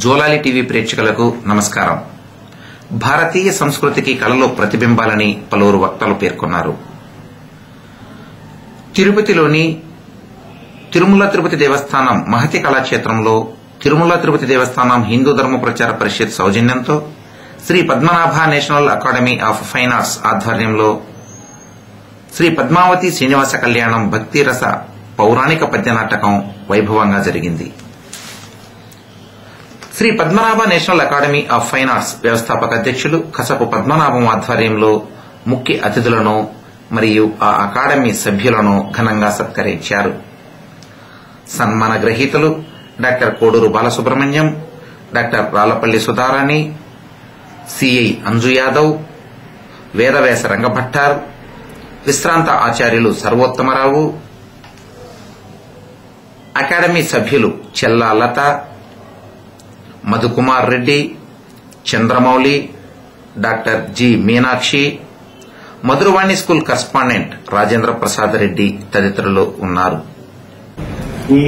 జోలాలి టీవీ ప్రేక్షకులకు నమస్కారం. భారతీయ సంస్కృతికి కళలో ప్రతిబింబాలని పలువురు వక్తలు పేర్కొన్నారు. తిరుపతిలోని తిరుమల తిరుపతి దేవస్థానం మహతి కళాక్షేత్రంలో తిరుమల తిరుపతి దేవస్థానం హిందూ ధర్మ ప్రచార పరిషత్ సౌజన్యంతో Shri Padmanabha national academy of fine arts ఆధ్వర్యంలో శ్రీ పద్మావతి శ్రీనివాస కళ్యాణం భక్తిరస పౌరాణిక పద్య నాటకం వైభవంగా జరిగింది. Shri Padmanabha national academy of fine arts వ్యవస్థాపక అధ్యక్షులు కసపు పద్మనాభం ఆధ్వర్యంలో ముఖ్య అతిథులను మరియు ఆ అకాడమీ సభ్యులను ఘనంగా సత్కరించారు. సన్మాన గ్రహీతలు doctor Koduru Balasubrahmanyam, doctor Rallapalli Sudharani, CI Anju Yadav, Vedavyasa Rangabhattar, విశ్రాంత ఆచార్యులు సర్వోత్తమరావు, అకాడమీ సభ్యులు Chella Latha, Madhukumar Reddy, Chandramouli, doctor G Meenakshi, Madhuravani school correspondent Rajendra Prasad Reddy తదితరులు ఉన్నారు. ఈ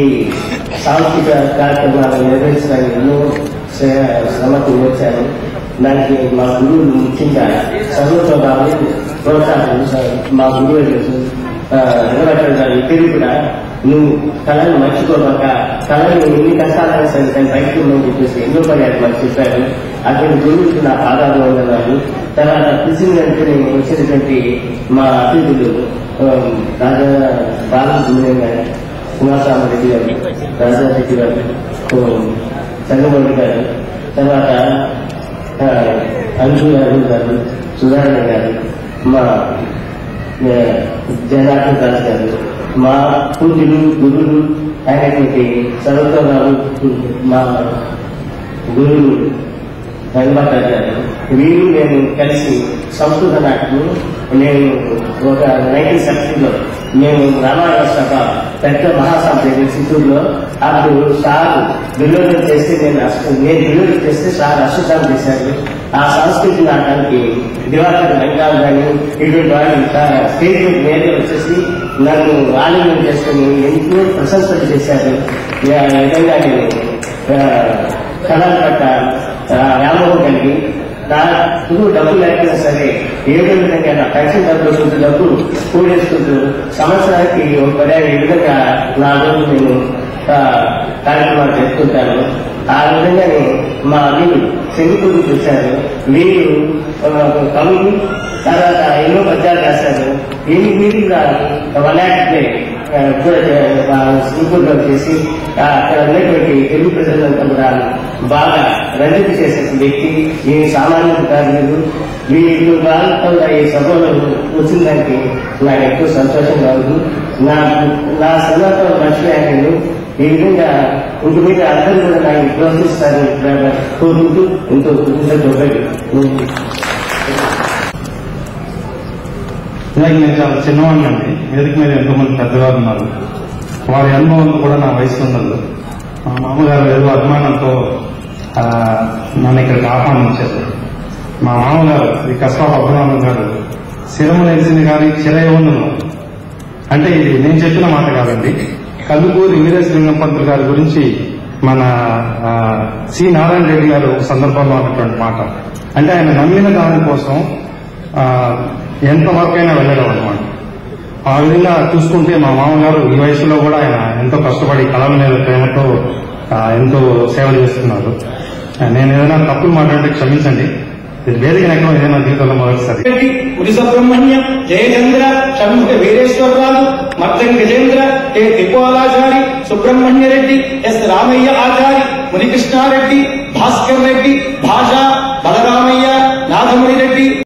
సాంస్కృతిక కార్యక్రమాలను నిర్వహించడానికి ఎన్నో శ్రమకు వచ్చాను. దానికి మా గురువులు ముఖ్యంగా చదువుతో ప్రోత్సాహం మా గురువు ఇద్దరు కూడా నువ్వు కళను మర్చిపోక కళను ఎన్ని కష్టాలను సరే దాన్ని బయటకు ఉందని చెప్పేసి ఎన్నో పర్యాలు మాకు చెప్పారు. అటువంటి గురువులు నా పాదాలు ఉన్నారు. తర్వాత కృషిని వచ్చినటువంటి మా అతిథులు రాజా బాలసుబ్రహ్మణ్యం గారు, కుమారస్వామి గారు, రాజారెడ్డి గారు, చంద్రమౌళి గారు, తర్వాత అంజు గారు, సుధారణ గారు, మా జనార్దన్ దాస్ గారు, మా పూజలు గురువులు అయినటువంటి చదువుతున్నారు మా గురువులు రంగభట్టారు గారు, వీరు నేను కలిసి సంస్కృత నాటకం నేను ఒక 1970లో మేము రామాయణ సభ పెద్ద మహాసభ చిత్తూరులో అప్పుడు సార్ విలోదం చేస్తే నేను విలోదం చేస్తే సార్ అశ్వతాలు చేశారు. ఆ సంస్కృతి నాటకానికి దివాకర్ రంగాలు కానీ ఇటువంటి వాళ్ళు స్టేజ్ మీద వచ్చేసి నన్ను ఆలింగనం చేసుకుని ఎంతో ప్రశంసలు చేశారు. విధంగా నేను కళల పట్ల వ్యామోహం కలిగి నాకు డబ్బులు లేకపోయినా సరే ఏదో విధంగా నా పెన్షన్ డబ్బులు డబ్బులు కూడేసుకుంటూ సంవత్సరానికి ఒక పర్యాయం ఈ విధంగా నా రోజు నేను కార్యక్రమాలు చేసుకుంటాను. ఆ విధంగానే మా వీరు శంకులు చూశారు. వీరు కవులు తర్వాత ఎన్నో పద్యాలు రాశారు. వీరు కూడా 1 lakh సింపుల్లో చేసి అక్కడ ఉన్నటువంటి తెలుగు ప్రజలంతా కూడా బాగా రంజిత చేసిన వ్యక్తి. ఈ సామాన్య కార్మికులు వీళ్ళు వాళ్ళతో ఈ సభలో వచ్చిన దానికి నాకు ఎక్కువ సంతోషంగా ఉంది. నా సభతో మర్చిపోయాను. ఈ విధంగా ఇంటి మీద అందరూ కూడా నాకు ప్రోత్సహిస్తారని కోరుకుంటూ ఎంతో నేను చాలా చిన్నవాడిని అండి. వేదిక మీద ఎంతోమంది పెద్దవారు ఉన్నారు. వారి అనుభవం కూడా నా వయసు ఉన్నది. మా మామగారు ఏదో అభిమానంతో నన్ను ఇక్కడికి ఆహ్వానించారు. మా మామగారు ఈ కసపా పద్మనాభం గారు శిరము నెలిసింది కానీ చిరయవును అంటే ఇది నేను చెప్పిన మాట కాదండి. కల్లుకూరి వీరేశలింగం పంతులు గారి గురించి మన సి నారాయణ రెడ్డి గారు సందర్భంలో అన్నటువంటి మాట. అంటే ఆయన నమ్మిన దానికోసం ఎంతవరకైనా వెళ్ళడం అన్నమాట. ఆ విధంగా చూసుకుంటే మా మామగారు ఈ వయసులో కూడా ఆయన ఎంతో కష్టపడి కళల మీద ప్రేమతో ఎంతో సేవ చేస్తున్నారు. నేను ఏదైనా తప్పులు మాట్లాడితే క్షమించండి. ఇది వేదిక ఎక్కడో ఏదైనా జీవితంలో మొదటిసారి. సుబ్రహ్మణ్యం, జయచంద్ర, షణ్ముఖ వీరేశ్వరరావు, మర్దం గజేంద్ర, కె తిప్పాలాచారి, సుబ్రహ్మణ్య రెడ్డి, ఎస్ రామయ్య ఆచారి, మునికృష్ణారెడ్డి, భాస్కర్ రెడ్డి, భాష, బలరామయ్య, నాథముని రెడ్డి,